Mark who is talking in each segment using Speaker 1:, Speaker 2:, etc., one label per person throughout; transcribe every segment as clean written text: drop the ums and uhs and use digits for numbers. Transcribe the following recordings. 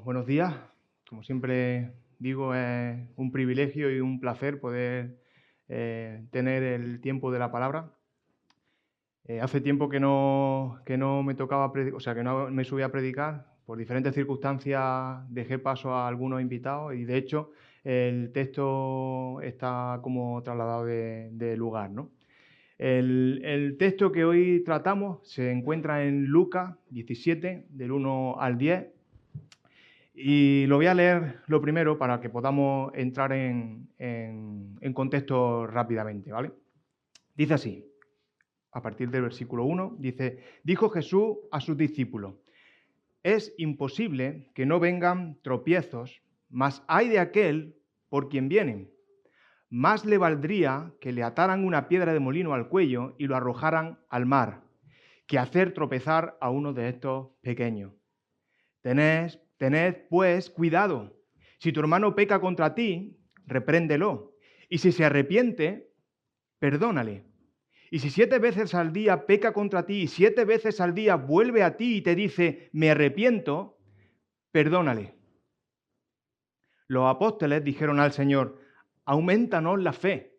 Speaker 1: Buenos días. Como siempre digo, es un privilegio y un placer poder tener el tiempo de la palabra. Hace tiempo que no me tocaba o sea, que no me subía a predicar. Por diferentes circunstancias dejé paso a algunos invitados y de hecho el texto está como trasladado de lugar, ¿no? El texto que hoy tratamos se encuentra en Lucas 17, del 1 al 10. Y lo voy a leer lo primero para que podamos entrar en contexto rápidamente, ¿vale? Dice así, a partir del versículo 1, dice: dijo Jesús a sus discípulos: es imposible que no vengan tropiezos, mas hay de aquel por quien vienen. Más le valdría que le ataran una piedra de molino al cuello y lo arrojaran al mar, que hacer tropezar a uno de estos pequeños. Tened, pues, cuidado. Si tu hermano peca contra ti, repréndelo. Y si se arrepiente, perdónale. Y si 7 veces al día peca contra ti y 7 veces al día vuelve a ti y te dice, me arrepiento, perdónale. Los apóstoles dijeron al Señor, aumentanos la fe.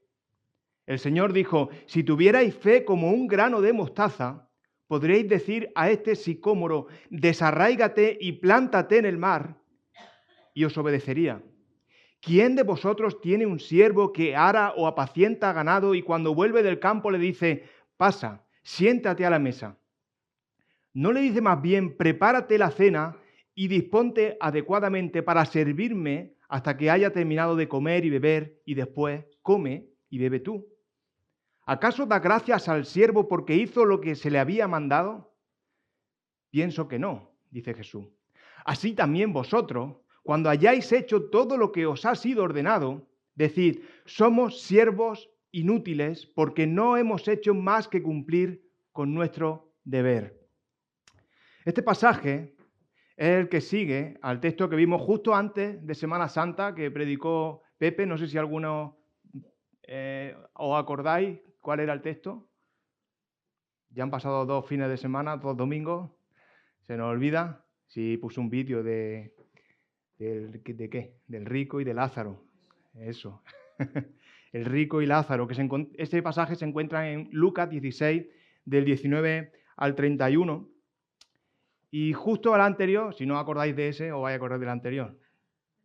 Speaker 1: El Señor dijo, si tuvierais fe como un grano de mostaza, podréis decir a este sicómoro, desarráigate y plántate en el mar, y os obedecería. ¿Quién de vosotros tiene un siervo que ara o apacienta ganado y cuando vuelve del campo le dice, pasa, siéntate a la mesa? ¿No le dice más bien, prepárate la cena y disponte adecuadamente para servirme hasta que haya terminado de comer y beber y después come y bebe tú? ¿Acaso da gracias al siervo porque hizo lo que se le había mandado? Pienso que no, dice Jesús. Así también vosotros, cuando hayáis hecho todo lo que os ha sido ordenado, decid, somos siervos inútiles porque no hemos hecho más que cumplir con nuestro deber. Este pasaje es el que sigue al texto que vimos justo antes de Semana Santa que predicó Pepe. No sé si alguno os acordáis cuál era el texto. Ya han pasado 2 fines de semana, 2 domingos. Se nos olvida. Sí, puse un vídeo ¿de qué? Del rico y de Lázaro. Eso. El rico y Lázaro. Este pasaje se encuentra en Lucas 16, del 19 al 31. Y justo al anterior, si no acordáis de ese, os vais a acordar del anterior.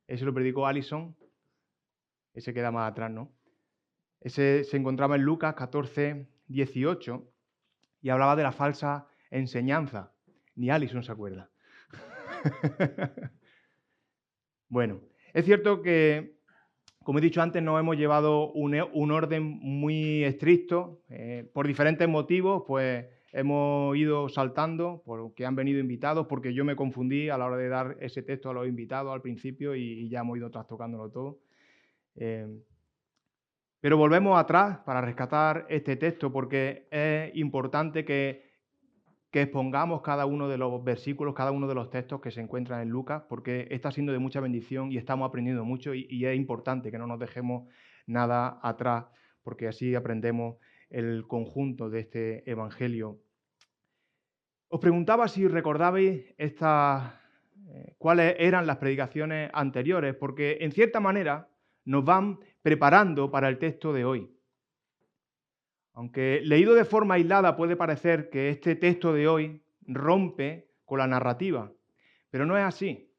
Speaker 1: Ese lo predicó Alison. Ese queda más atrás, ¿no? Ese se encontraba en Lucas 14, 18 y hablaba de la falsa enseñanza. Ni Alison se acuerda. Bueno, es cierto que, como he dicho antes, no hemos llevado un orden muy estricto. Por diferentes motivos, pues hemos ido saltando, porque han venido invitados, porque yo me confundí a la hora de dar ese texto a los invitados al principio y ya hemos ido trastocándolo todo. Pero volvemos atrás para rescatar este texto, porque es importante que expongamos cada uno de los versículos, cada uno de los textos que se encuentran en Lucas, porque está siendo de mucha bendición y estamos aprendiendo mucho y es importante que no nos dejemos nada atrás, porque así aprendemos el conjunto de este evangelio. Os preguntaba si recordabais cuáles eran las predicaciones anteriores, porque en cierta manera nos van preparando para el texto de hoy. Aunque leído de forma aislada puede parecer que este texto de hoy rompe con la narrativa, pero no es así.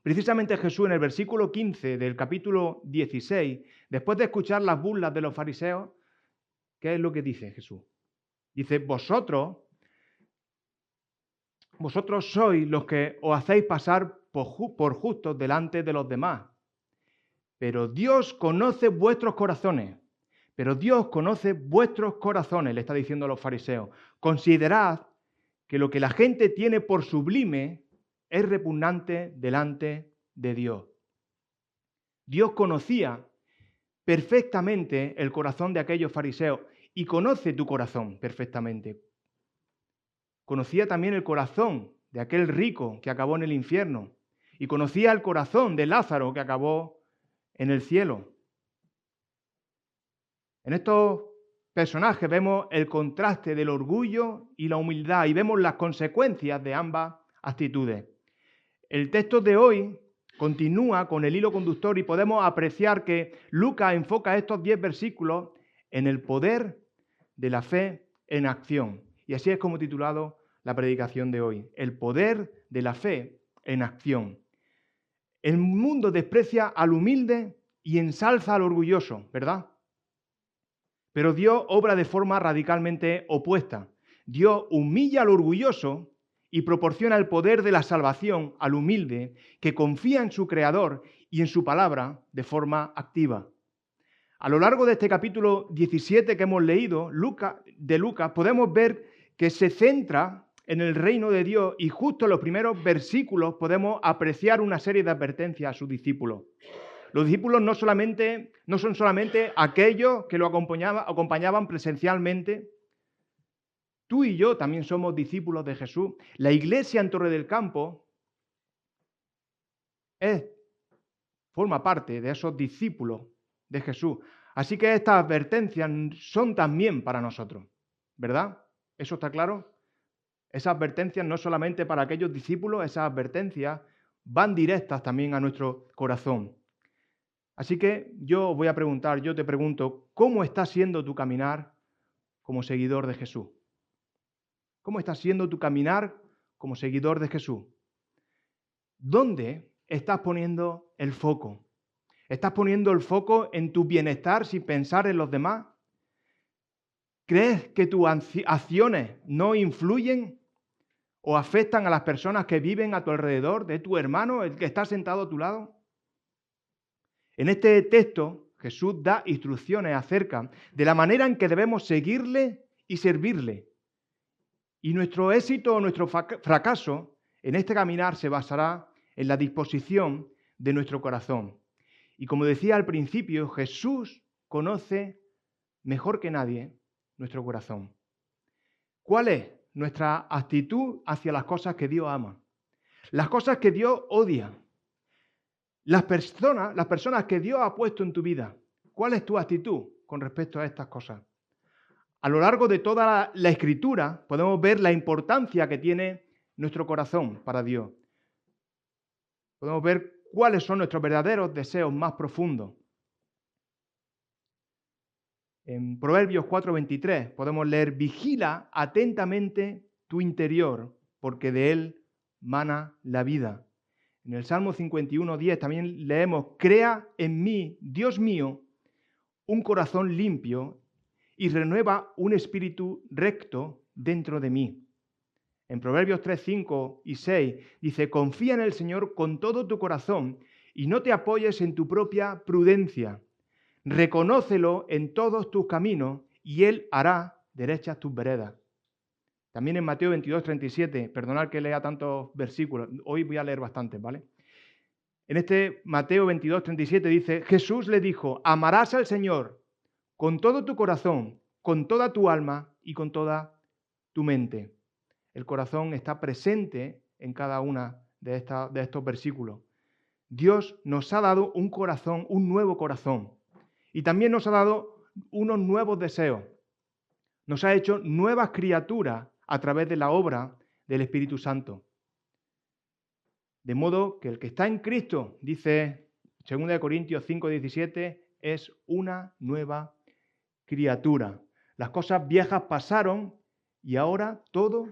Speaker 1: Precisamente Jesús en el versículo 15 del capítulo 16, después de escuchar las burlas de los fariseos, ¿qué es lo que dice Jesús? Dice, vosotros sois los que os hacéis pasar por justos delante de los demás, pero Dios conoce vuestros corazones. Pero Dios conoce vuestros corazones, le está diciendo a los fariseos. Considerad que lo que la gente tiene por sublime es repugnante delante de Dios. Dios conocía perfectamente el corazón de aquellos fariseos y conoce tu corazón perfectamente. Conocía también el corazón de aquel rico que acabó en el infierno y conocía el corazón de Lázaro que acabó en el cielo. En estos personajes vemos el contraste del orgullo y la humildad y vemos las consecuencias de ambas actitudes. El texto de hoy continúa con el hilo conductor y podemos apreciar que Lucas enfoca estos 10 versículos en el poder de la fe en acción. Y así es como he titulado la predicación de hoy, el poder de la fe en acción. El mundo desprecia al humilde y ensalza al orgulloso, ¿verdad? Pero Dios obra de forma radicalmente opuesta. Dios humilla al orgulloso y proporciona el poder de la salvación al humilde que confía en su Creador y en su palabra de forma activa. A lo largo de este capítulo 17 que hemos leído de Lucas, podemos ver que se centra en el reino de Dios y justo en los primeros versículos podemos apreciar una serie de advertencias a sus discípulos. Los discípulos no son solamente aquellos que lo acompañaban presencialmente. Tú y yo también somos discípulos de Jesús. La iglesia en Torre del Campo forma parte de esos discípulos de Jesús. Así que estas advertencias son también para nosotros, ¿verdad? ¿Eso está claro? Esas advertencias no solamente para aquellos discípulos, esas advertencias van directas también a nuestro corazón. Así que yo te pregunto, ¿cómo está siendo tu caminar como seguidor de Jesús? ¿Cómo está siendo tu caminar como seguidor de Jesús? ¿Dónde estás poniendo el foco? ¿Estás poniendo el foco en tu bienestar sin pensar en los demás? ¿Crees que tus acciones no influyen o afectan a las personas que viven a tu alrededor, de tu hermano, el que está sentado a tu lado? En este texto, Jesús da instrucciones acerca de la manera en que debemos seguirle y servirle. Y nuestro éxito o nuestro fracaso en este caminar se basará en la disposición de nuestro corazón. Y como decía al principio, Jesús conoce mejor que nadie nuestro corazón. ¿Cuál es nuestra actitud hacia las cosas que Dios ama? Las cosas que Dios odia. Las personas que Dios ha puesto en tu vida. ¿Cuál es tu actitud con respecto a estas cosas? A lo largo de toda la Escritura podemos ver la importancia que tiene nuestro corazón para Dios. Podemos ver cuáles son nuestros verdaderos deseos más profundos. En Proverbios 4:23 podemos leer: vigila atentamente tu interior, porque de él mana la vida. En el Salmo 51:10 también leemos: crea en mí, Dios mío, un corazón limpio y renueva un espíritu recto dentro de mí. En Proverbios 3:5 y 6 dice: confía en el Señor con todo tu corazón y no te apoyes en tu propia prudencia. Reconócelo en todos tus caminos y Él hará derechas tus veredas. También en Mateo 22:37, perdonad que lea tantos versículos, hoy voy a leer bastantes, ¿vale? En este Mateo 22:37 dice: Jesús le dijo: amarás al Señor con todo tu corazón, con toda tu alma y con toda tu mente. El corazón está presente en cada una de estos versículos. Dios nos ha dado un corazón, un nuevo corazón. Y también nos ha dado unos nuevos deseos. Nos ha hecho nuevas criaturas a través de la obra del Espíritu Santo. De modo que el que está en Cristo, dice 2 Corintios 5:17, es una nueva criatura. Las cosas viejas pasaron y ahora todo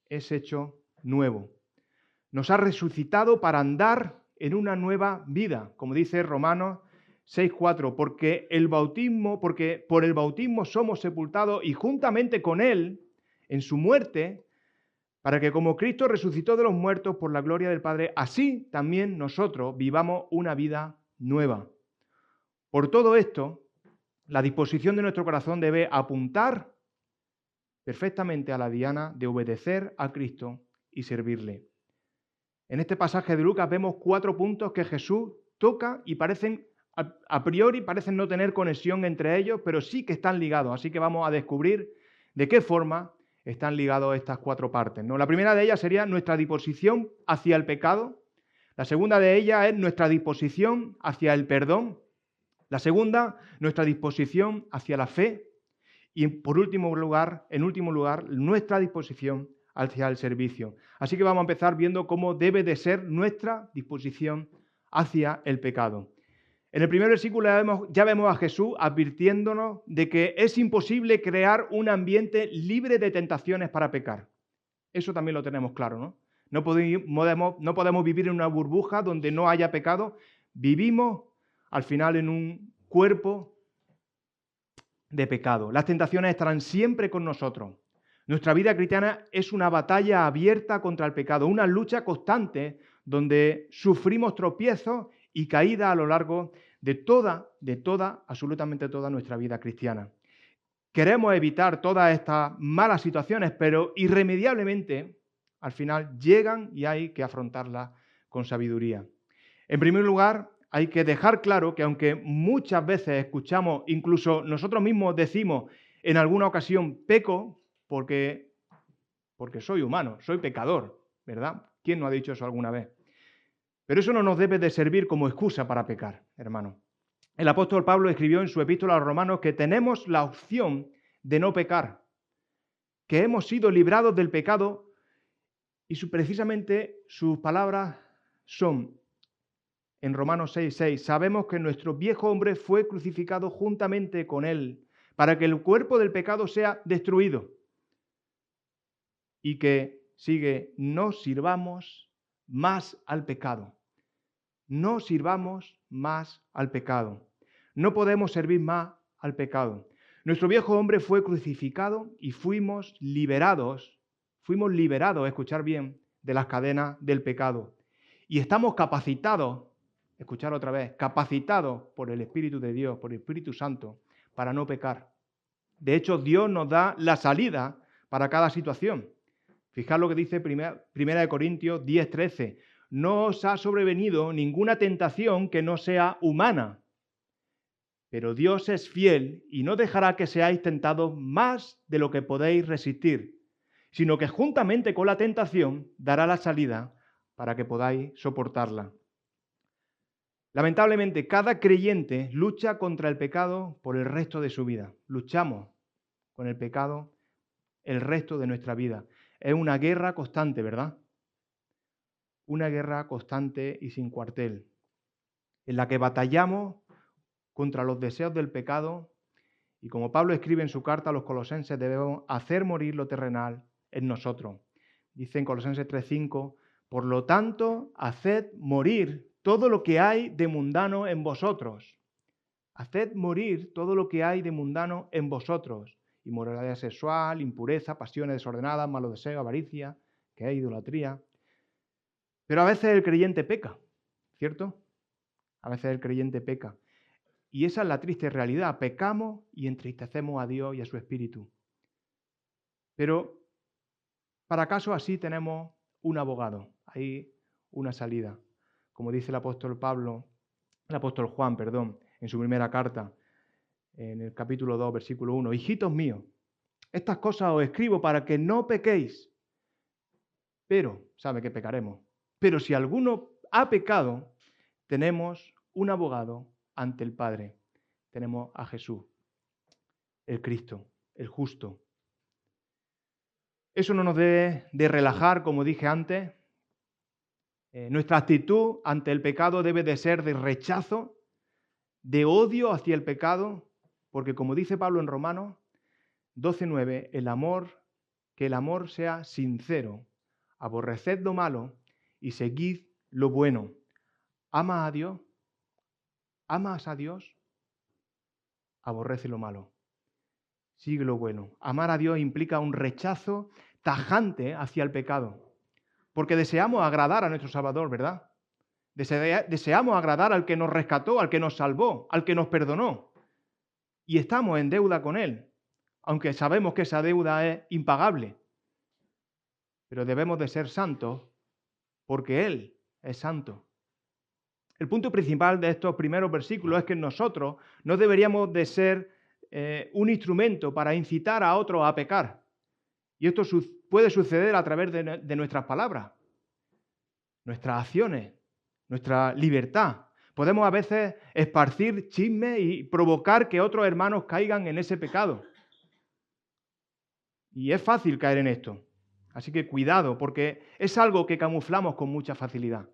Speaker 1: es hecho nuevo. Nos ha resucitado para andar en una nueva vida, como dice Romanos 6:4, porque por el bautismo somos sepultados y juntamente con Él en su muerte, para que como Cristo resucitó de los muertos por la gloria del Padre, así también nosotros vivamos una vida nueva. Por todo esto, la disposición de nuestro corazón debe apuntar perfectamente a la diana de obedecer a Cristo y servirle. En este pasaje de Lucas vemos 4 puntos que Jesús toca y a priori parecen no tener conexión entre ellos, pero sí que están ligados. Así que vamos a descubrir de qué forma están ligados estas 4 partes, ¿no? La primera de ellas sería nuestra disposición hacia el pecado. La segunda de ellas es nuestra disposición hacia el perdón. La segunda, nuestra disposición hacia la fe. Y en último lugar, nuestra disposición hacia el servicio. Así que vamos a empezar viendo cómo debe de ser nuestra disposición hacia el pecado. En el primer versículo ya vemos a Jesús advirtiéndonos de que es imposible crear un ambiente libre de tentaciones para pecar. Eso también lo tenemos claro, ¿no? No podemos vivir en una burbuja donde no haya pecado. Vivimos al final en un cuerpo de pecado. Las tentaciones estarán siempre con nosotros. Nuestra vida cristiana es una batalla abierta contra el pecado, una lucha constante donde sufrimos tropiezos y caídas a lo largo de absolutamente toda nuestra vida cristiana. Queremos evitar todas estas malas situaciones, pero irremediablemente al final llegan y hay que afrontarlas con sabiduría. En primer lugar, hay que dejar claro que aunque muchas veces escuchamos, incluso nosotros mismos decimos en alguna ocasión, peco porque soy humano, soy pecador, ¿verdad? ¿Quién no ha dicho eso alguna vez? Pero eso no nos debe de servir como excusa para pecar, hermano. El apóstol Pablo escribió en su epístola a los Romanos que tenemos la opción de no pecar, que hemos sido librados del pecado y precisamente sus palabras son, en Romanos 6:6, sabemos que nuestro viejo hombre fue crucificado juntamente con él para que el cuerpo del pecado sea destruido y que, sigue, no sirvamos más al pecado. No sirvamos más al pecado. No podemos servir más al pecado. Nuestro viejo hombre fue crucificado y fuimos liberados, escuchar bien, de las cadenas del pecado. Y estamos capacitados, escuchar otra vez, capacitados por el Espíritu de Dios, por el Espíritu Santo, para no pecar. De hecho, Dios nos da la salida para cada situación. Fijad lo que dice 1 Corintios 10:13. No os ha sobrevenido ninguna tentación que no sea humana, pero Dios es fiel y no dejará que seáis tentados más de lo que podéis resistir, sino que juntamente con la tentación dará la salida para que podáis soportarla. Lamentablemente, cada creyente lucha contra el pecado por el resto de su vida. Luchamos con el pecado el resto de nuestra vida. Es una guerra constante, ¿verdad? Una guerra constante y sin cuartel, en la que batallamos contra los deseos del pecado y, como Pablo escribe en su carta a los Colosenses, debemos hacer morir lo terrenal en nosotros. Dice en Colosenses 3:5, por lo tanto, haced morir todo lo que hay de mundano en vosotros. Haced morir todo lo que hay de mundano en vosotros. Inmoralidad sexual, impureza, pasiones desordenadas, malos deseos, avaricia, que es idolatría. Pero a veces el creyente peca, ¿cierto? A veces el creyente peca. Y esa es la triste realidad. Pecamos y entristecemos a Dios y a su Espíritu. Pero para casos así tenemos un abogado. Hay una salida. Como dice el apóstol Juan, en su primera carta, en el capítulo 2, versículo 1. Hijitos míos, estas cosas os escribo para que no pequéis. Pero, sabe que pecaremos. Pero si alguno ha pecado, tenemos un abogado ante el Padre. Tenemos a Jesús, el Cristo, el justo. Eso no nos debe de relajar, como dije antes. Nuestra actitud ante el pecado debe de ser de rechazo, de odio hacia el pecado, porque como dice Pablo en Romanos 12:9, que el amor sea sincero, aborreced lo malo y seguid lo bueno. ¿Amas a Dios? ¿Amas a Dios? Aborrece lo malo. Sigue lo bueno. Amar a Dios implica un rechazo tajante hacia el pecado. Porque deseamos agradar a nuestro Salvador, ¿verdad? Deseamos agradar al que nos rescató, al que nos salvó, al que nos perdonó. Y estamos en deuda con Él, aunque sabemos que esa deuda es impagable. Pero debemos de ser santos porque Él es santo. El punto principal de estos primeros versículos es que nosotros no deberíamos de ser un instrumento para incitar a otros a pecar. Y esto puede suceder a través de nuestras palabras, nuestras acciones, nuestra libertad. Podemos a veces esparcir chismes y provocar que otros hermanos caigan en ese pecado. Y es fácil caer en esto. Así que cuidado, porque es algo que camuflamos con mucha facilidad.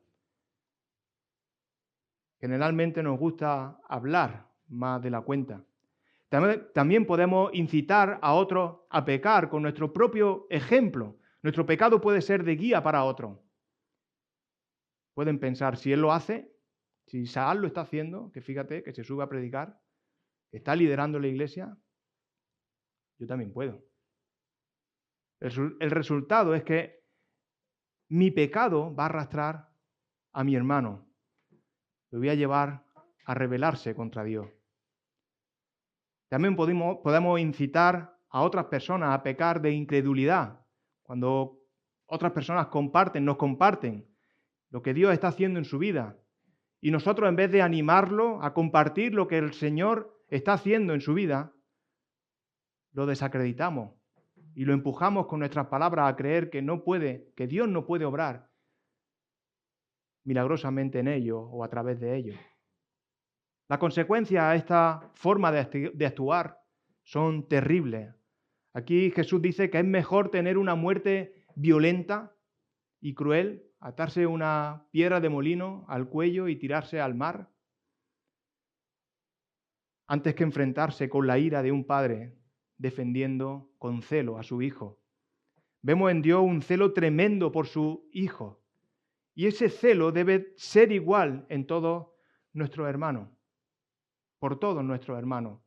Speaker 1: Generalmente nos gusta hablar más de la cuenta. También podemos incitar a otros a pecar con nuestro propio ejemplo. Nuestro pecado puede ser de guía para otros. Pueden pensar, si él lo hace, si Isaac lo está haciendo, que fíjate, que se sube a predicar, que está liderando la iglesia, yo también puedo. El resultado es que mi pecado va a arrastrar a mi hermano. Lo voy a llevar a rebelarse contra Dios. También podemos incitar a otras personas a pecar de incredulidad. Cuando otras personas nos comparten lo que Dios está haciendo en su vida. Y nosotros, en vez de animarlo a compartir lo que el Señor está haciendo en su vida, lo desacreditamos y lo empujamos con nuestras palabras a creer que que Dios no puede obrar milagrosamente en ellos o a través de ellos. Las consecuencias a esta forma de actuar son terribles. Aquí Jesús dice que es mejor tener una muerte violenta y cruel, atarse una piedra de molino al cuello y tirarse al mar, antes que enfrentarse con la ira de un padre defendiendo con celo a su hijo. Vemos en Dios un celo tremendo por su hijo. Y ese celo debe ser igual en todos nuestros hermanos, por todos nuestros hermanos.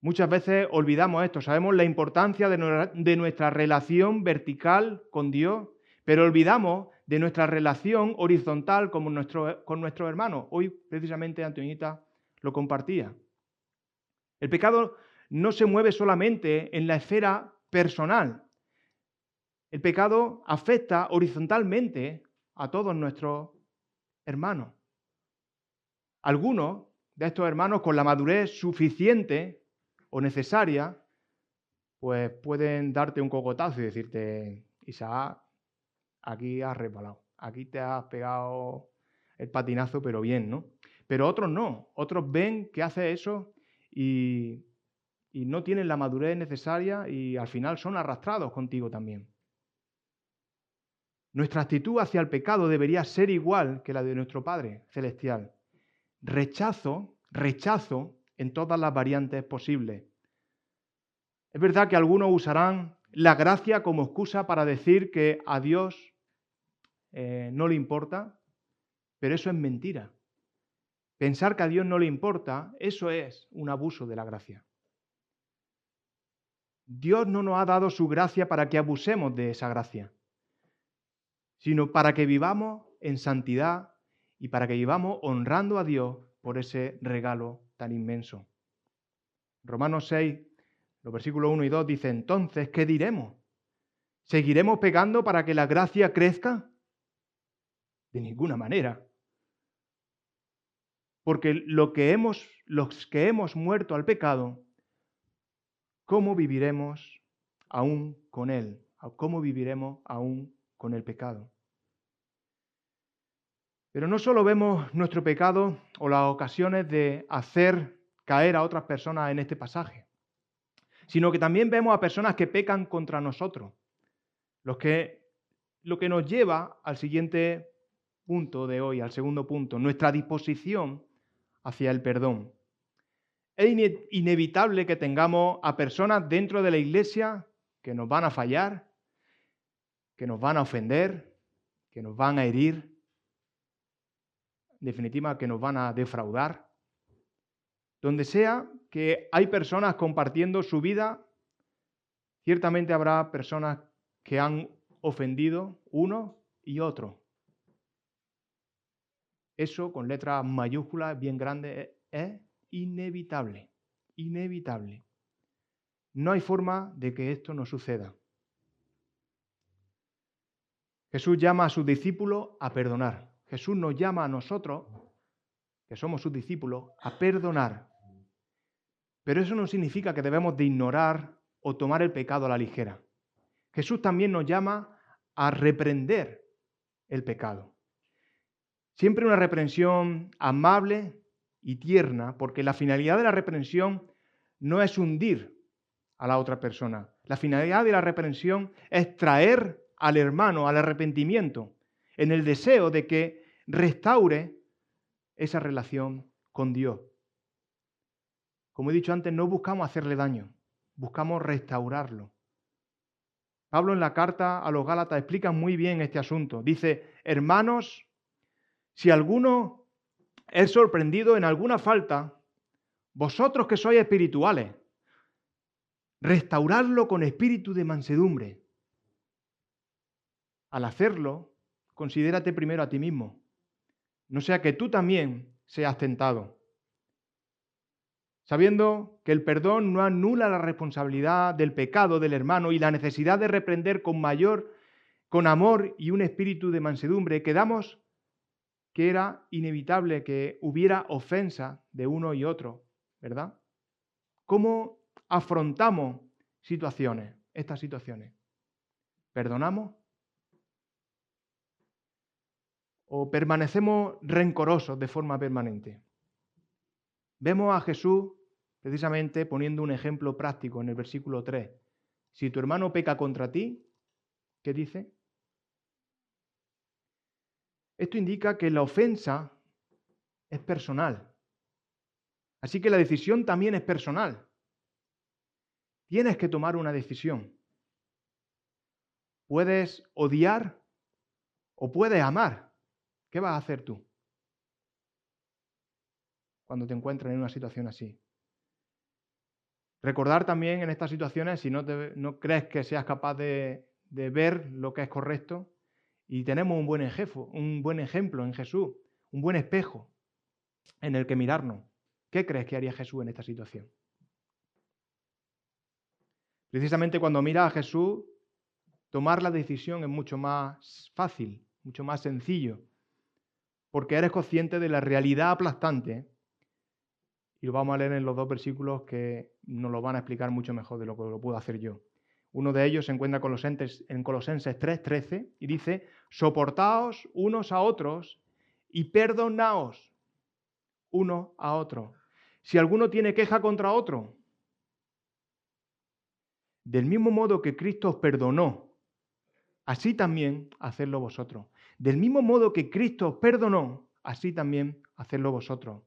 Speaker 1: Muchas veces olvidamos esto, sabemos la importancia de nuestra relación vertical con Dios, pero olvidamos de nuestra relación horizontal con nuestros hermanos. Hoy, precisamente, Antonita lo compartía. El pecado no se mueve solamente en la esfera personal. El pecado afecta horizontalmente a todos nuestros hermanos. Algunos de estos hermanos, con la madurez suficiente o necesaria, pues pueden darte un cocotazo y decirte, Isaac, aquí has resbalado, aquí te has pegado el patinazo, pero bien, ¿no? Pero otros no, otros ven que hace eso y no tienen la madurez necesaria y al final son arrastrados contigo también. Nuestra actitud hacia el pecado debería ser igual que la de nuestro Padre Celestial. Rechazo en todas las variantes posibles. Es verdad que algunos usarán la gracia como excusa para decir que a Dios no le importa, pero eso es mentira. Pensar que a Dios no le importa, eso es un abuso de la gracia. Dios no nos ha dado su gracia para que abusemos de esa gracia, sino para que vivamos en santidad y para que vivamos honrando a Dios por ese regalo tan inmenso. Romanos 6, los versículos 1 y 2 dice, entonces, ¿qué diremos? ¿Seguiremos pecando para que la gracia crezca? De ninguna manera. Porque los que hemos muerto al pecado, ¿cómo viviremos aún con él? ¿Cómo viviremos aún con el pecado? Pero no solo vemos nuestro pecado o las ocasiones de hacer caer a otras personas en este pasaje, sino que también vemos a personas que pecan contra nosotros, lo que nos lleva al siguiente punto de hoy, al segundo punto, nuestra disposición hacia el perdón. Es inevitable que tengamos a personas dentro de la iglesia que nos van a fallar, que nos van a ofender, que nos van a herir, en definitiva, que nos van a defraudar. Donde sea que hay personas compartiendo su vida, ciertamente habrá personas que han ofendido uno y otro. Eso, con letras mayúsculas bien grandes, es inevitable. Inevitable. No hay forma de que esto no suceda. Jesús llama a sus discípulos a perdonar. Jesús nos llama a nosotros, que somos sus discípulos, a perdonar. Pero eso no significa que debemos de ignorar o tomar el pecado a la ligera. Jesús también nos llama a reprender el pecado. Siempre una reprensión amable y tierna, porque la finalidad de la reprensión no es hundir a la otra persona. La finalidad de la reprensión es traer al hermano al arrepentimiento, en el deseo de que restaure esa relación con Dios. Como he dicho antes, no buscamos hacerle daño, buscamos restaurarlo. Pablo en la carta a los Gálatas explica muy bien este asunto. Dice, hermanos, si alguno es sorprendido en alguna falta, vosotros que sois espirituales, restauradlo con espíritu de mansedumbre. Al hacerlo, considérate primero a ti mismo, no sea que tú también seas tentado. Sabiendo que el perdón no anula la responsabilidad del pecado del hermano y la necesidad de reprender con amor y un espíritu de mansedumbre, quedamos que era inevitable que hubiera ofensa de uno y otro, ¿verdad? ¿Cómo afrontamos estas situaciones? ¿Perdonamos? ¿O permanecemos rencorosos de forma permanente? Vemos a Jesús precisamente poniendo un ejemplo práctico en el versículo 3. Si tu hermano peca contra ti, ¿qué dice? Esto indica que la ofensa es personal. Así que la decisión también es personal. Tienes que tomar una decisión. Puedes odiar o puedes amar. ¿Qué vas a hacer tú cuando te encuentres en una situación así? Recordar también en estas situaciones, si no crees que seas capaz de ver lo que es correcto, y tenemos un buen ejemplo en Jesús, un buen espejo en el que mirarnos. ¿Qué crees que haría Jesús en esta situación? Precisamente cuando miras a Jesús, tomar la decisión es mucho más fácil, mucho más sencillo, porque eres consciente de la realidad aplastante. Y lo vamos a leer en los dos versículos que nos lo van a explicar mucho mejor de lo que lo puedo hacer yo. Uno de ellos se encuentra en Colosenses 3:13 y dice, soportaos unos a otros y perdonaos uno a otro. Si alguno tiene queja contra otro, del mismo modo que Cristo os perdonó, así también hacedlo vosotros. Del mismo modo que Cristo os perdonó, así también hacedlo vosotros.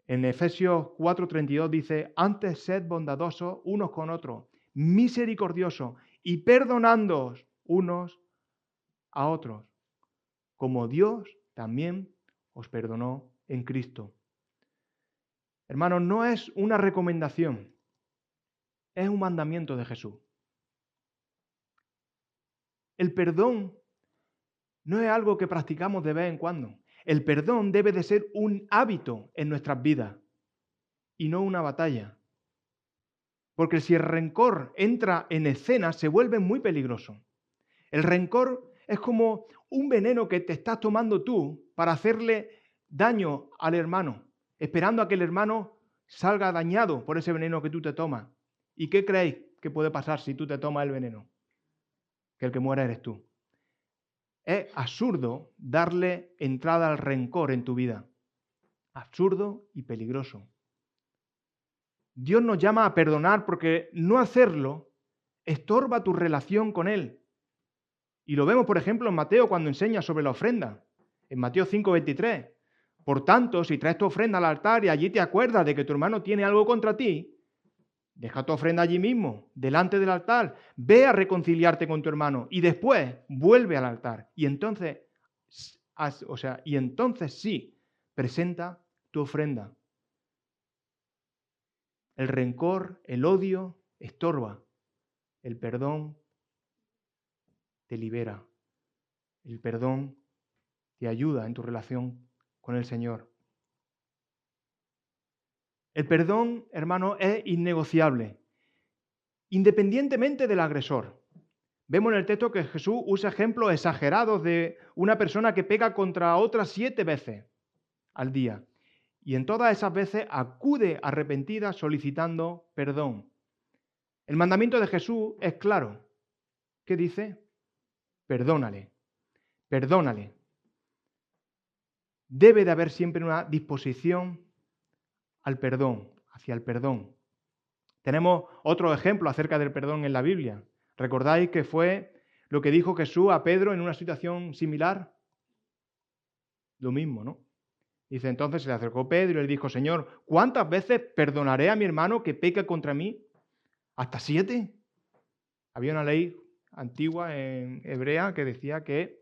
Speaker 1: En Efesios 4:32 dice, antes sed bondadosos unos con otros, misericordiosos y perdonándoos unos a otros, como Dios también os perdonó en Cristo. Hermanos, no es una recomendación, es un mandamiento de Jesús. El perdón no es algo que practicamos de vez en cuando. El perdón debe de ser un hábito en nuestras vidas y no una batalla. Porque si el rencor entra en escena, se vuelve muy peligroso. El rencor es como un veneno que te estás tomando tú para hacerle daño al hermano, esperando a que el hermano salga dañado por ese veneno que tú te tomas. ¿Y qué creéis que puede pasar si tú te tomas el veneno? Que el que muera eres tú. Es absurdo darle entrada al rencor en tu vida. Absurdo y peligroso. Dios nos llama a perdonar porque no hacerlo estorba tu relación con Él. Y lo vemos, por ejemplo, en Mateo cuando enseña sobre la ofrenda. En Mateo 5:23. Por tanto, si traes tu ofrenda al altar y allí te acuerdas de que tu hermano tiene algo contra ti, deja tu ofrenda allí mismo, delante del altar. Ve a reconciliarte con tu hermano y después vuelve al altar. Y entonces sí, presenta tu ofrenda. El rencor, el odio, estorba. El perdón te libera. El perdón te ayuda en tu relación con el Señor. El perdón, hermano, es innegociable, independientemente del agresor. Vemos en el texto que Jesús usa ejemplos exagerados de una persona que pega contra otra 7 veces al día. Y en todas esas veces acude arrepentida solicitando perdón. El mandamiento de Jesús es claro. ¿Qué dice? Perdónale, perdónale. Debe de haber siempre una disposición al perdón, hacia el perdón. Tenemos otro ejemplo acerca del perdón en la Biblia. ¿Recordáis que fue lo que dijo Jesús a Pedro en una situación similar? Lo mismo, ¿no? Dice, entonces se le acercó Pedro y le dijo, Señor, ¿cuántas veces perdonaré a mi hermano que peca contra mí? ¿Hasta 7? Había una ley antigua en hebrea que decía que,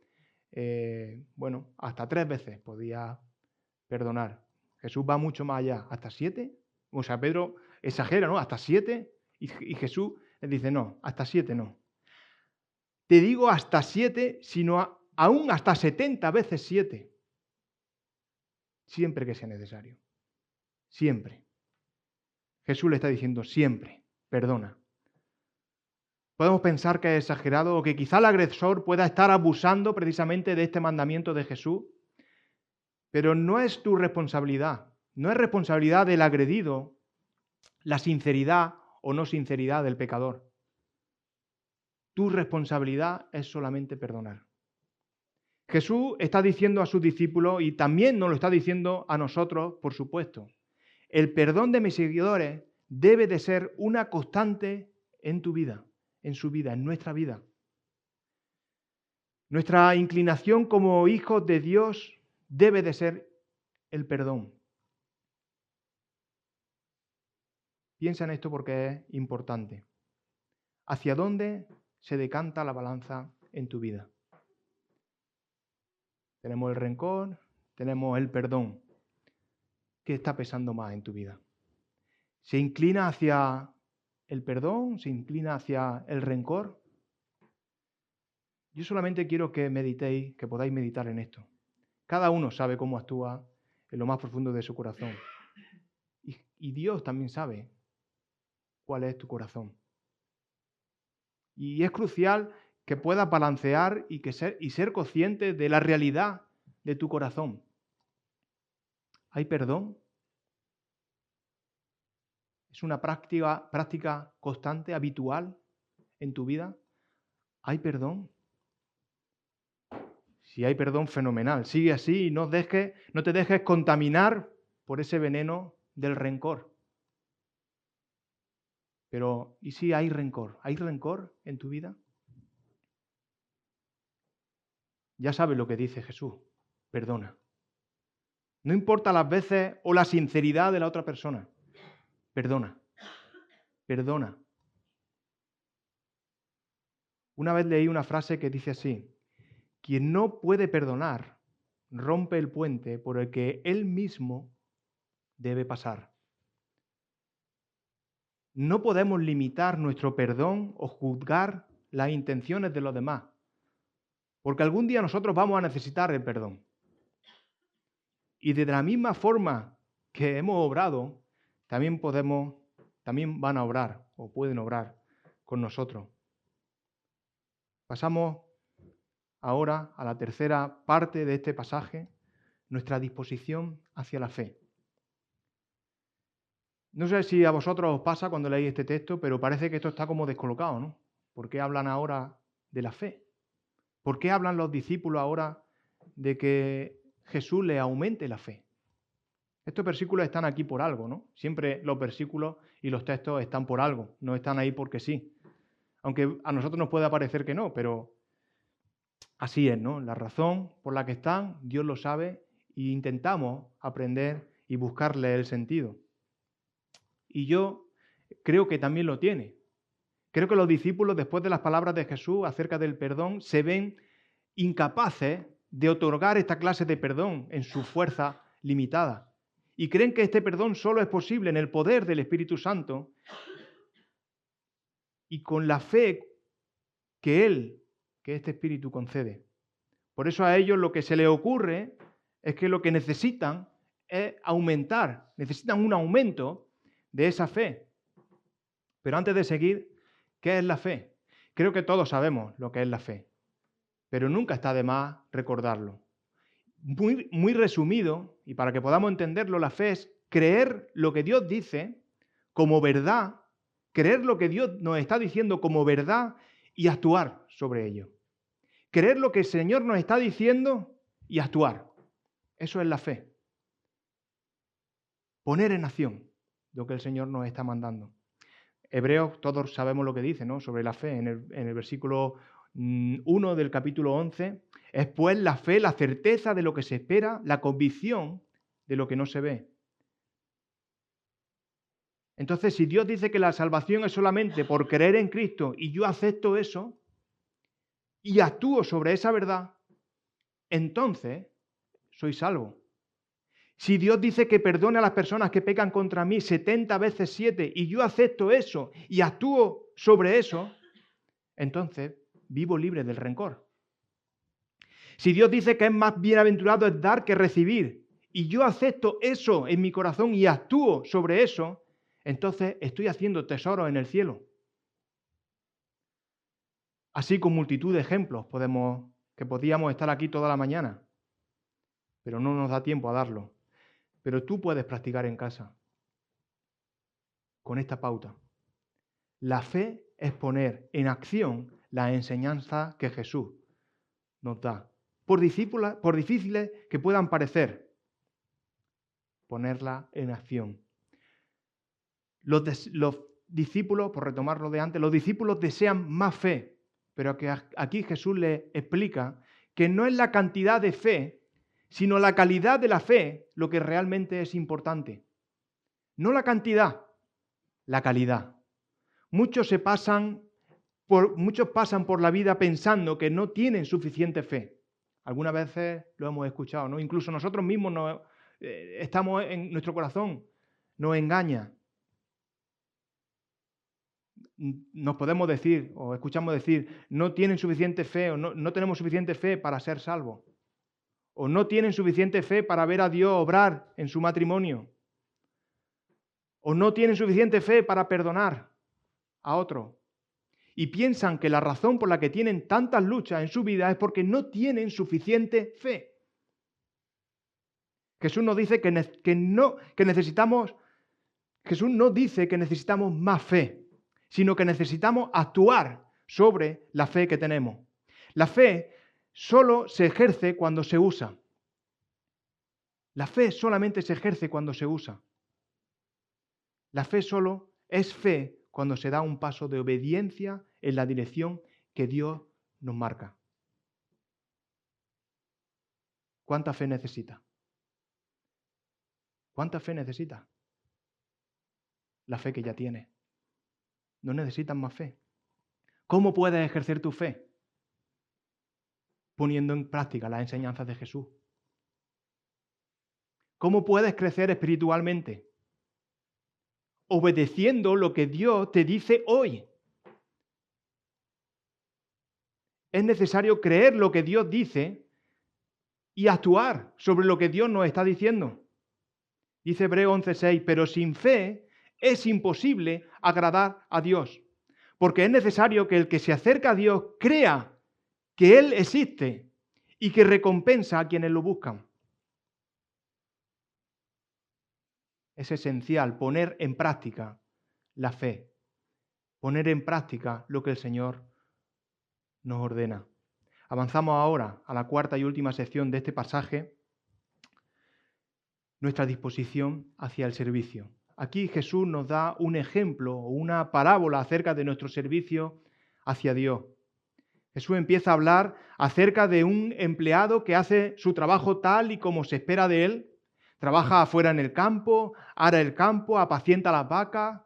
Speaker 1: hasta 3 veces podía perdonar. Jesús va mucho más allá. ¿Hasta 7? O sea, Pedro exagera, ¿no? ¿Hasta 7? Y Jesús le dice, no, hasta 7 no. Te digo hasta 7, sino aún hasta 70 veces 7. Siempre que sea necesario. Siempre. Jesús le está diciendo siempre, perdona. Podemos pensar que es exagerado o que quizá el agresor pueda estar abusando precisamente de este mandamiento de Jesús, pero no es tu responsabilidad, no es responsabilidad del agredido la sinceridad o no sinceridad del pecador. Tu responsabilidad es solamente perdonar. Jesús está diciendo a sus discípulos y también nos lo está diciendo a nosotros, por supuesto. El perdón de mis seguidores debe de ser una constante en tu vida, en su vida, en nuestra vida. Nuestra inclinación como hijos de Dios debe de ser el perdón. Piensa en esto porque es importante. ¿Hacia dónde se decanta la balanza en tu vida? Tenemos el rencor, tenemos el perdón. ¿Qué está pesando más en tu vida? ¿Se inclina hacia el perdón? ¿Se inclina hacia el rencor? Yo solamente quiero que meditéis, que podáis meditar en esto. Cada uno sabe cómo actúa en lo más profundo de su corazón. Y Dios también sabe cuál es tu corazón. Y es crucial que puedas balancear y ser consciente de la realidad de tu corazón. ¿Hay perdón? ¿Es una práctica constante, habitual en tu vida? ¿Hay perdón? Si hay perdón, fenomenal. Sigue así y no te dejes contaminar por ese veneno del rencor. Pero, ¿y si hay rencor? ¿Hay rencor en tu vida? Ya sabes lo que dice Jesús. Perdona. No importa las veces o la sinceridad de la otra persona. Perdona. Perdona. Una vez leí una frase que dice así: quien no puede perdonar rompe el puente por el que él mismo debe pasar. No podemos limitar nuestro perdón o juzgar las intenciones de los demás, porque algún día nosotros vamos a necesitar el perdón. Y de la misma forma que hemos obrado, también van a obrar o pueden obrar con nosotros. Pasamos ahora a la tercera parte de este pasaje, nuestra disposición hacia la fe. No sé si a vosotros os pasa cuando leéis este texto, pero parece que esto está como descolocado, ¿no? ¿Por qué hablan ahora de la fe? ¿Por qué hablan los discípulos ahora de que Jesús les aumente la fe? Estos versículos están aquí por algo, ¿no? Siempre los versículos y los textos están por algo, no están ahí porque sí. Aunque a nosotros nos puede parecer que no, pero así es, ¿no? La razón por la que están, Dios lo sabe e intentamos aprender y buscarle el sentido. Y yo creo que también lo tiene. Creo que los discípulos, después de las palabras de Jesús acerca del perdón, se ven incapaces de otorgar esta clase de perdón en su fuerza limitada. Y creen que este perdón solo es posible en el poder del Espíritu Santo y con la fe que este Espíritu concede. Por eso a ellos lo que se les ocurre es que lo que necesitan es aumentar, necesitan un aumento de esa fe. Pero antes de seguir, ¿qué es la fe? Creo que todos sabemos lo que es la fe, pero nunca está de más recordarlo. Muy resumido, y para que podamos entenderlo, la fe es creer lo que Dios dice como verdad, creer lo que Dios nos está diciendo como verdad y actuar sobre ello. Creer lo que el Señor nos está diciendo y actuar. Eso es la fe. Poner en acción lo que el Señor nos está mandando. Hebreos, todos sabemos lo que dice, ¿no? Sobre la fe. En el versículo 1 del capítulo 11, es pues la fe, la certeza de lo que se espera, la convicción de lo que no se ve. Entonces, si Dios dice que la salvación es solamente por creer en Cristo y yo acepto eso y actúo sobre esa verdad, entonces soy salvo. Si Dios dice que perdone a las personas que pecan contra mí 70 veces 7 y yo acepto eso y actúo sobre eso, entonces vivo libre del rencor. Si Dios dice que es más bienaventurado es dar que recibir y yo acepto eso en mi corazón y actúo sobre eso, entonces estoy haciendo tesoros en el cielo. Así con multitud de ejemplos que podíamos estar aquí toda la mañana, pero no nos da tiempo a darlo. Pero tú puedes practicar en casa con esta pauta. La fe es poner en acción la enseñanza que Jesús nos da. Por difíciles que puedan parecer, ponerla en acción. Los discípulos, por retomarlo de antes, los discípulos desean más fe, pero que aquí Jesús les explica que no es la cantidad de fe, sino la calidad de la fe lo que realmente es importante. No la cantidad, la calidad. Muchos pasan por la vida pensando que no tienen suficiente fe. Algunas veces lo hemos escuchado, ¿no? Incluso nosotros mismos estamos en nuestro corazón, nos engaña. Nos podemos decir, o escuchamos decir, no tienen suficiente fe, o no tenemos suficiente fe para ser salvos. O no tienen suficiente fe para ver a Dios obrar en su matrimonio. O no tienen suficiente fe para perdonar a otro. Y piensan que la razón por la que tienen tantas luchas en su vida es porque no tienen suficiente fe. Jesús nos dice Jesús no dice que necesitamos más fe, sino que necesitamos actuar sobre la fe que tenemos. La fe solo se ejerce cuando se usa. La fe solamente se ejerce cuando se usa. La fe solo es fe cuando se da un paso de obediencia en la dirección que Dios nos marca. ¿Cuánta fe necesita? ¿Cuánta fe necesita? La fe que ya tienes. No necesitas más fe. ¿Cómo puedes ejercer tu fe? Poniendo en práctica las enseñanzas de Jesús. ¿Cómo puedes crecer espiritualmente? Obedeciendo lo que Dios te dice hoy. Es necesario creer lo que Dios dice y actuar sobre lo que Dios nos está diciendo. Dice Hebreos 11:6, pero sin fe es imposible agradar a Dios, porque es necesario que el que se acerca a Dios crea que Él existe y que recompensa a quienes lo buscan. Es esencial poner en práctica la fe, poner en práctica lo que el Señor nos ordena. Avanzamos ahora a la cuarta y última sección de este pasaje, nuestra disposición hacia el servicio. Aquí Jesús nos da un ejemplo o una parábola acerca de nuestro servicio hacia Dios. Jesús empieza a hablar acerca de un empleado que hace su trabajo tal y como se espera de él. Trabaja afuera en el campo, ara el campo, apacienta las vacas.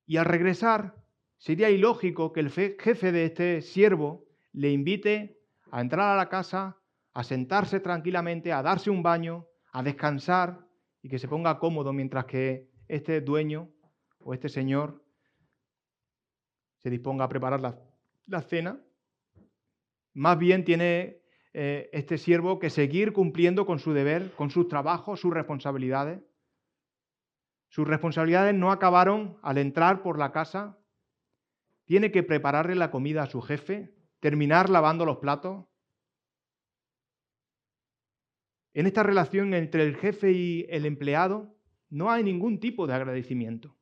Speaker 1: Y al regresar, sería ilógico que el jefe de este siervo le invite a entrar a la casa, a sentarse tranquilamente, a darse un baño, a descansar y que se ponga cómodo mientras que este dueño o este señor se disponga a preparar la cena. Más bien tiene este siervo que seguir cumpliendo con su deber, con sus trabajos, sus responsabilidades. Sus responsabilidades no acabaron al entrar por la casa. Tiene que prepararle la comida a su jefe, terminar lavando los platos. En esta relación entre el jefe y el empleado no hay ningún tipo de agradecimiento.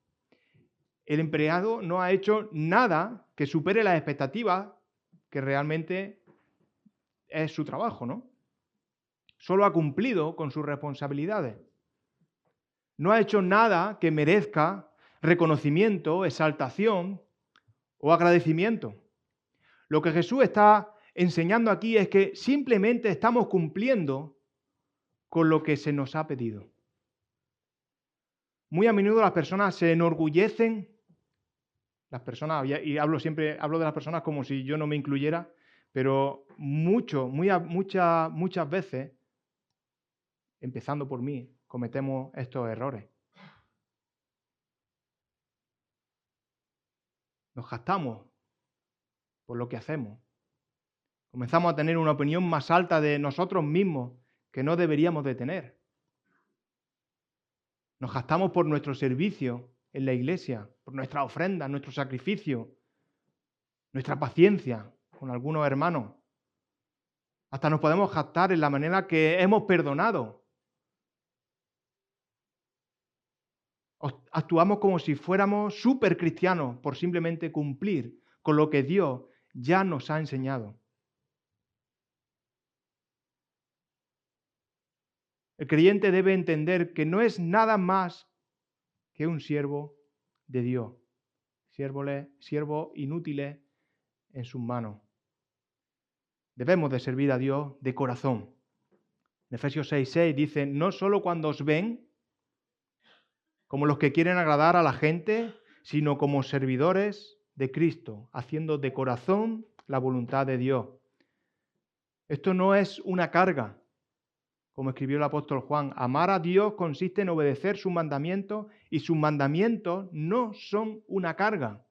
Speaker 1: El empleado no ha hecho nada que supere las expectativas que realmente es su trabajo, ¿no? Solo ha cumplido con sus responsabilidades. No ha hecho nada que merezca reconocimiento, exaltación o agradecimiento. Lo que Jesús está enseñando aquí es que simplemente estamos cumpliendo con lo que se nos ha pedido. Muy a menudo las personas se enorgullecen, y hablo de las personas como si yo no me incluyera, pero muchas veces, empezando por mí, cometemos estos errores. Nos jactamos por lo que hacemos. Comenzamos a tener una opinión más alta de nosotros mismos que no deberíamos de tener. Nos jactamos por nuestro servicio en la iglesia, por nuestra ofrenda, nuestro sacrificio, nuestra paciencia con algunos hermanos. Hasta nos podemos jactar en la manera que hemos perdonado. Actuamos como si fuéramos súper cristianos por simplemente cumplir con lo que Dios ya nos ha enseñado. El creyente debe entender que no es nada más que un siervo de Dios, siervo inútil en sus manos. Debemos de servir a Dios de corazón. En Efesios 6:6 dice, no solo cuando os ven, como los que quieren agradar a la gente, sino como servidores de Cristo, haciendo de corazón la voluntad de Dios. Esto no es una carga, como escribió el apóstol Juan. Amar a Dios consiste en obedecer sus mandamientos y sus mandamientos no son una carga.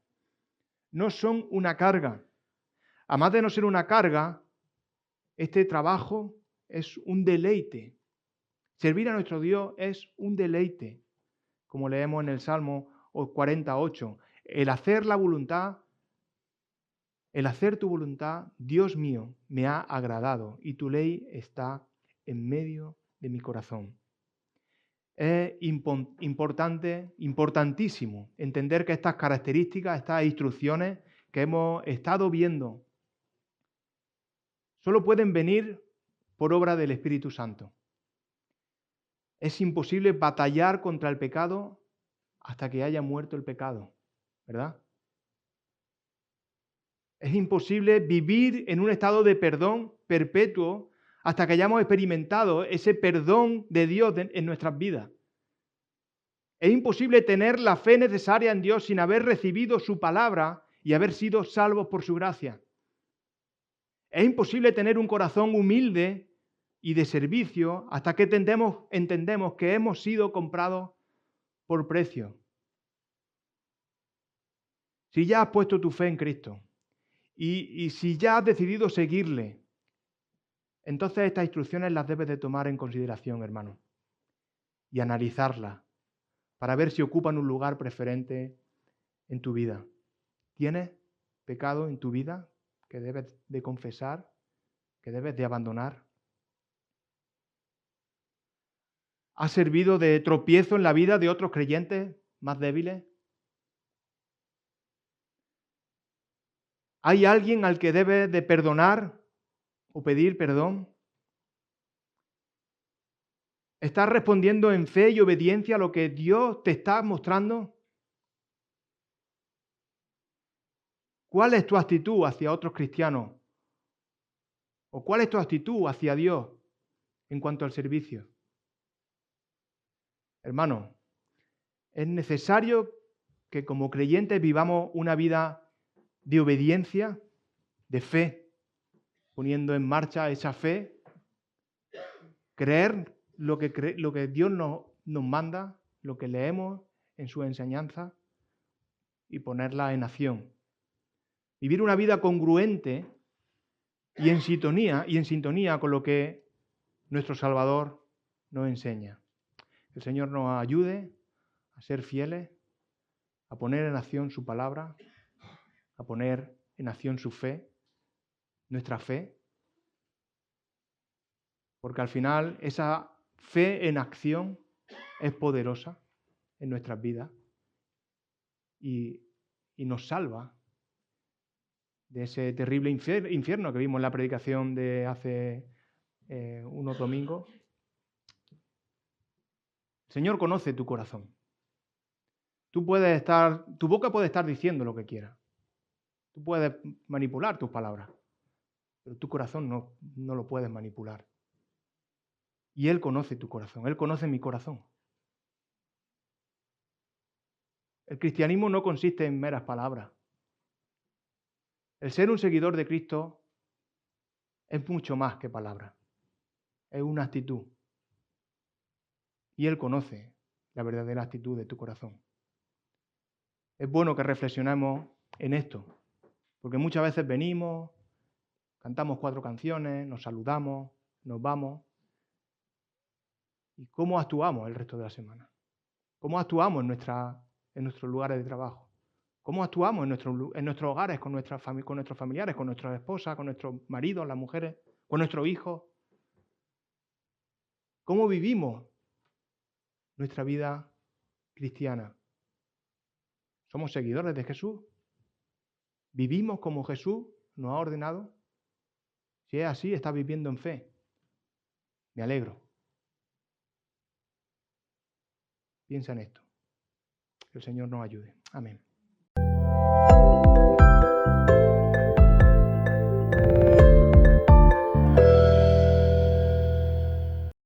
Speaker 1: No son una carga. Además de no ser una carga, este trabajo es un deleite. Servir a nuestro Dios es un deleite, como leemos en el Salmo 48. El hacer tu voluntad, Dios mío, me ha agradado y tu ley está en medio de mi corazón. Es importantísimo entender que estas características, estas instrucciones que hemos estado viendo, solo pueden venir por obra del Espíritu Santo. Es imposible batallar contra el pecado hasta que haya muerto el pecado, ¿verdad? Es imposible vivir en un estado de perdón perpetuo hasta que hayamos experimentado ese perdón de Dios en nuestras vidas. Es imposible tener la fe necesaria en Dios sin haber recibido su palabra y haber sido salvos por su gracia. Es imposible tener un corazón humilde y de servicio hasta que entendemos que hemos sido comprados por precio. Si ya has puesto tu fe en Cristo y si ya has decidido seguirle, entonces estas instrucciones las debes de tomar en consideración, hermano, y analizarlas para ver si ocupan un lugar preferente en tu vida. ¿Tienes pecado en tu vida que debes de confesar, que debes de abandonar? ¿Has servido de tropiezo en la vida de otros creyentes más débiles? ¿Hay alguien al que debes de perdonar o pedir perdón? ¿Estás respondiendo en fe y obediencia a lo que Dios te está mostrando? ¿Cuál es tu actitud hacia otros cristianos? ¿O cuál es tu actitud hacia Dios en cuanto al servicio? Hermano, es necesario que como creyentes vivamos una vida de obediencia, de fe, poniendo en marcha esa fe, creer lo que Dios nos manda, lo que leemos en su enseñanza y ponerla en acción. Vivir una vida congruente y en sintonía con lo que nuestro Salvador nos enseña. Que el Señor nos ayude a ser fieles, a poner en acción su palabra, a poner en acción su fe, nuestra fe, porque al final esa fe en acción es poderosa en nuestras vidas y nos salva de ese terrible infierno que vimos en la predicación de hace unos domingos. El Señor conoce tu corazón. tu boca puede estar diciendo lo que quiera. Tú puedes manipular tus palabras, pero tu corazón no lo puedes manipular. Y Él conoce tu corazón, Él conoce mi corazón. El cristianismo no consiste en meras palabras. El ser un seguidor de Cristo es mucho más que palabras. Es una actitud. Y Él conoce la verdadera actitud de tu corazón. Es bueno que reflexionemos en esto, porque muchas veces venimos, cantamos 4 canciones, nos saludamos, nos vamos. ¿Y cómo actuamos el resto de la semana? ¿Cómo actuamos en nuestros lugares de trabajo? ¿Cómo actuamos en nuestros hogares, con nuestros familiares, con nuestras esposas, con nuestros maridos, las mujeres, con nuestros hijos? ¿Cómo vivimos nuestra vida cristiana? ¿Somos seguidores de Jesús? ¿Vivimos como Jesús nos ha ordenado? Si es así, estás viviendo en fe. Me alegro. Piensa en esto. Que el Señor nos ayude. Amén.